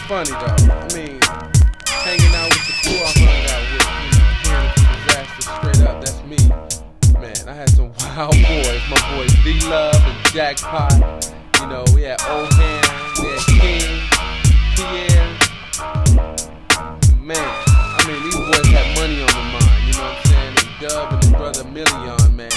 funny though. I mean, hanging out with the crew I hung out with, hearing from Dizazta straight up, that's me. Man, I had some wild boys. My boys D-Love and Jackpot. We had Old Ham, we had King, Pierre. Man, I mean, these boys had money on the mind, you know what I'm saying? And Dub and his brother Million, man,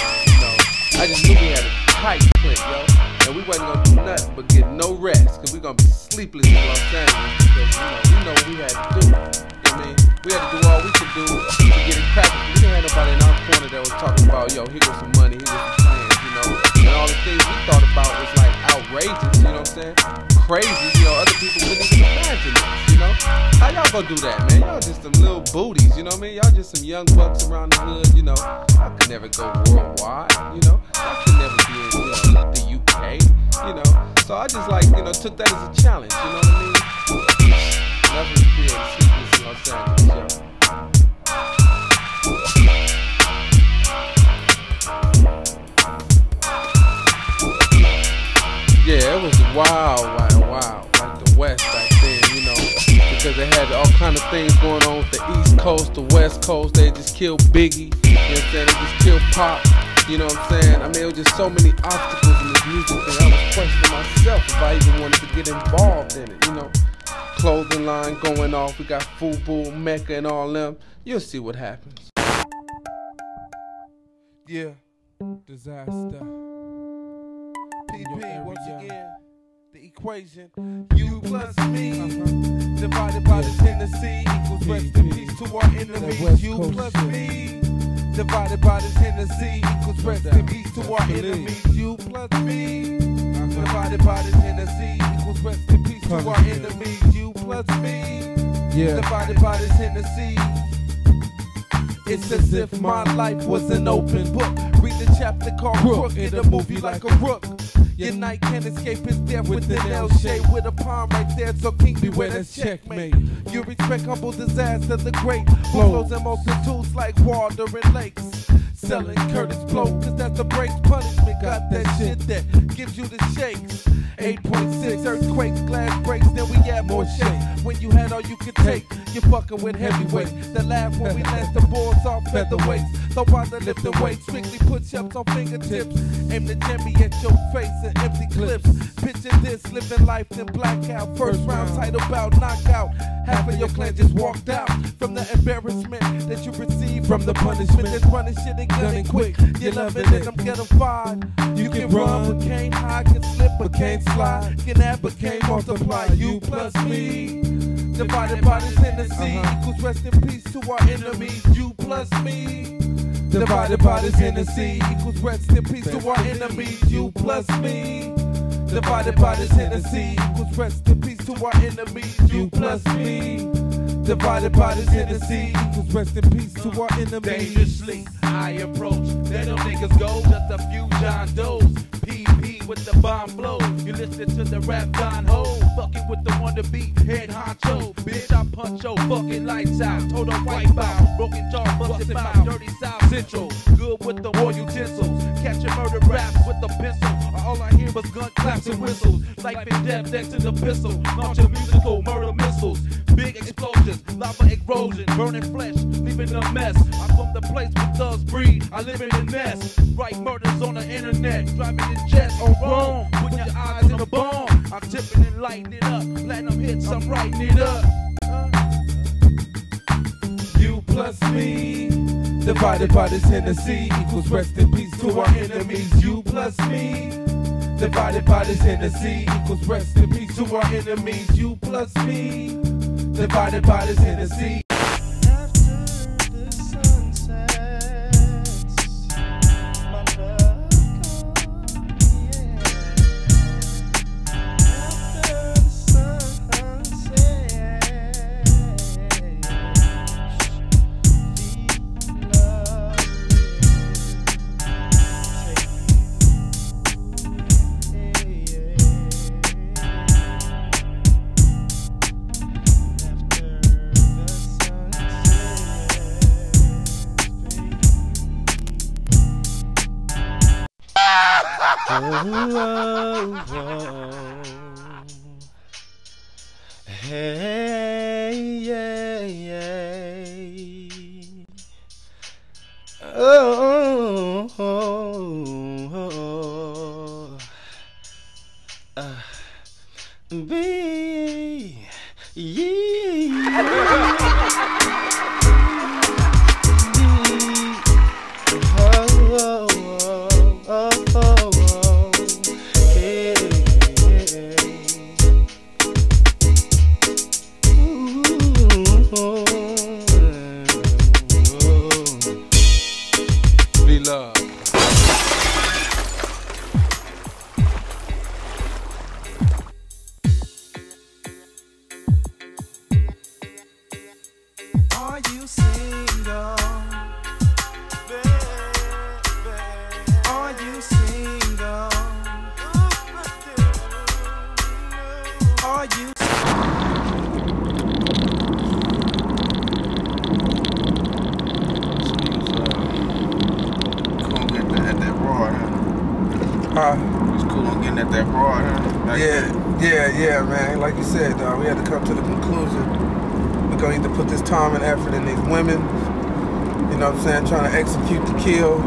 I just knew we had a tight click, yo. And we wasn't gonna do nothing but get no rest, cause we gonna be sleepless in Los Angeles, because we know what we had to do. We had to do all we could do to get it cracking. We didn't have nobody in our corner that was talking about, yo, here goes some money, here goes some plans, and all the things we thought about was like outrageous, you know what I'm saying? Crazy, other people couldn't even imagine this, How y'all gonna do that, man? Y'all just some little booties, you know what I mean? Y'all just some young bucks around the hood, Y'all could never go worldwide, Y'all could never be in, the UK, So I just took that as a challenge, you know what I mean? Nothing created sleepless in Los Angeles, yo. Yeah, it was wild, like the West back then, because they had all kind of things going on with the East Coast, the West Coast. They just killed Biggie, you know what I'm saying? They just killed Pop, you know what I'm saying? I mean, it was just so many obstacles in this music thing. I was questioning myself if I even wanted to get involved in it, Clothing line going off, we got Fubu, Mecca, and all them. You'll see what happens. Yeah, Dizazta. PP, once again, the equation, you plus me, divided by the Tennessee, equals rest in peace to our enemies. You plus me, divided by the Tennessee, equals rest in peace to our enemies. You plus me, divided by the Tennessee, equals rest in peace to our enemies. You plus me, divided by the Tennessee. It's as if my life was an open book. Read the chapter called Crook, it'll move you like a rook. Your knight can't escape his death with an L shape, with a palm right there, so king beware, that's checkmate. You respect humble Dizazta the great, flows in multitudes like water in lakes. Selling Curtis blow, cause that's the breaks. Punishment got that shit that gives you the shakes. 8.6 earthquakes, glass breaks, then we add more shakes. When you had all you could take, you're fucking with heavyweights. The laugh when we lance the boards off featherweights. Don't bother lifting weights, strictly push-ups on fingertips. Aim the jimmy at your face and empty clips. Picture this, living life then blackout. First round title bout, knockout. Half of your clan just walked out from the embarrassment that you received from the punishment. That's running shit and gunning quick. You're loving it, I'm getting fired. You can run, but can't hide, can slip, but can't slide. Can add, but can't multiply. You plus me, divided by the Tennessee, equals rest in peace to our enemies. You plus me, divided by the Tennessee, equals rest in peace to our enemies. You plus me, divided by the Tennessee, equals rest in peace to our enemies. You plus me, divided by the Tennessee, equals rest in peace to our enemies. Dangerously I approach, there no niggas go, just a few John Does. PP with the bomb flow, you listen to the rap Don Ho, fucking with the wannabe head honcho. Bitch, I punch your fucking lights out, total wipe out, broken jaw, busted mouth, dirty South Central. Good with the war utensils, catching murder raps with the pencil. All I hear was gun claps and whistles, life and death next to the pistol. Launching musical murder missiles, big explosions, lava erosion, burning flesh, leaving a mess. I'm from the place where thugs breed, I live in the nest. Write murders on the internet, driving in jets on Rome, put your eyes in a bomb. I'm tipping and lighting it up, platinum hits, I'm writing it up. You plus me, divided by the Tennessee, equals rest in peace to our enemies. You plus me, divided by the Tennessee, equals rest in peace to our enemies. You plus me, divided by the Tennessee. Hey, yeah, yeah. Oh, oh, oh. Be, yeah. Be love. Are you single? Baby, are you single? Are you Cool getting at that broad, huh? It's cool on getting at that broad, huh? Yeah, man. Like you said, we had to come to the conclusion. We're gonna either put this time and effort in these women, you know what I'm saying, trying to execute the kill,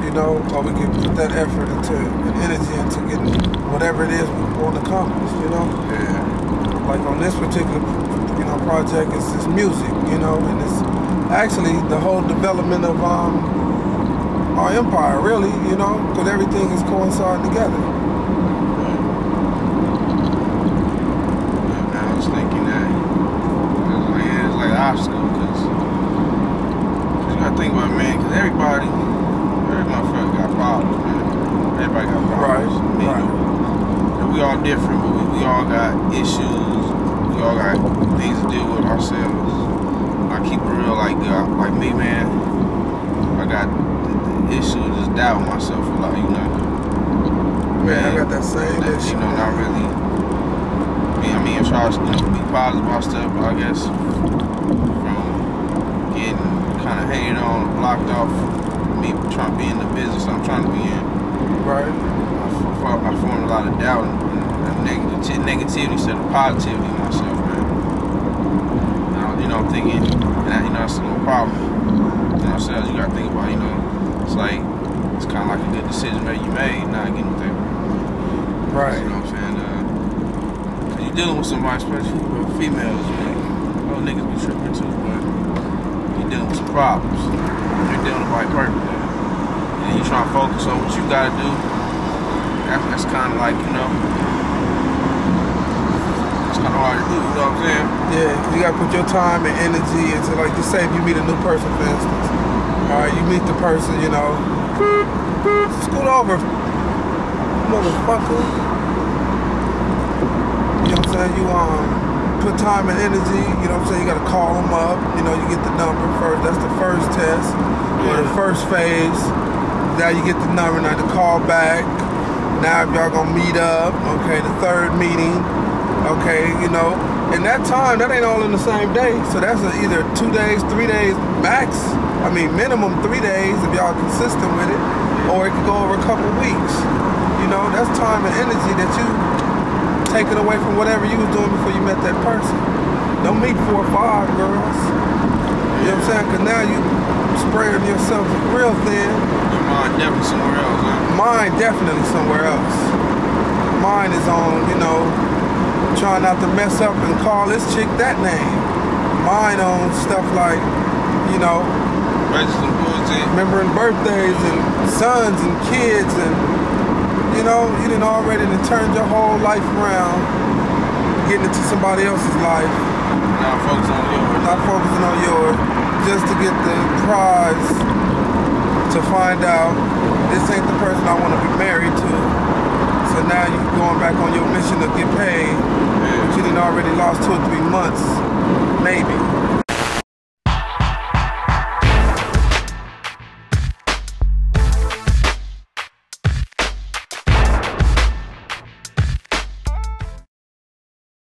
you know, or we can put that effort into and energy into getting whatever it is we want to accomplish, you know? Yeah. Like on this particular, you know, project, it's music, you know, and it's actually the whole development of our empire, really, you know, because everything is coinciding together. I was thinking that it's like an obstacle, because you gotta think about it, man, because every motherfucker got problems, man. Everybody got problems. Right. And we all different, but we all got issues. We all got things to deal with ourselves. I keep it real, like me, man. I got the issue of just doubting myself a lot, you know. Man, I got that same issue. You know, not really. I mean, try to be positive about stuff, but I guess from getting kind of hated on, blocked off, me trying to be in the business I'm trying to be in. Right. I formed a lot of doubt and negativity instead of positivity in myself, man. You know, I'm thinking, and you know, that's a little problem. You know, ourselves, you gotta think about, you know, it's like, it's kind of like a good decision that you made, not getting anything. Right. You know what I'm saying? Cause you're dealing with somebody, especially with females, man. All niggas be tripping too, but you're dealing with some problems. You're dealing with the right person, man. And you trying to focus on what you gotta do. That's kind of like, you know, it's kind of hard to do, you know what I'm saying? Yeah, you gotta put your time and energy into, like you say, if you meet a new person, for instance. Alright, you meet the person, you know, scoot over, motherfucker. You know what I'm saying? You put time and energy, you know what I'm saying? You gotta call them up, you know, you get the number first. That's the first test, or the first phase. Now you get the number, now to call back. Now if y'all gonna meet up, okay, the third meeting, okay, you know. And that time, that ain't all in the same day. So that's either 2 days, 3 days max. I mean, minimum 3 days if y'all consistent with it. Or it could go over a couple weeks. You know, that's time and energy that you taking away from whatever you was doing before you met that person. Don't meet 4 or 5 girls. You know what I'm saying? Because now you spraying yourself real thin. Your mind definitely somewhere else, huh? Mine definitely somewhere else. Mine is on, you know, trying not to mess up and call this chick that name. Mine on stuff like, you know, remembering birthdays and sons and kids, and you know, you done already turned your whole life around, getting into somebody else's life. Not focusing on yours. Not focusing on yours, just to get the prize to find out this ain't the person I want to be married to. So now you going back on your mission to get paid, but you done already lost 2 or 3 months, maybe.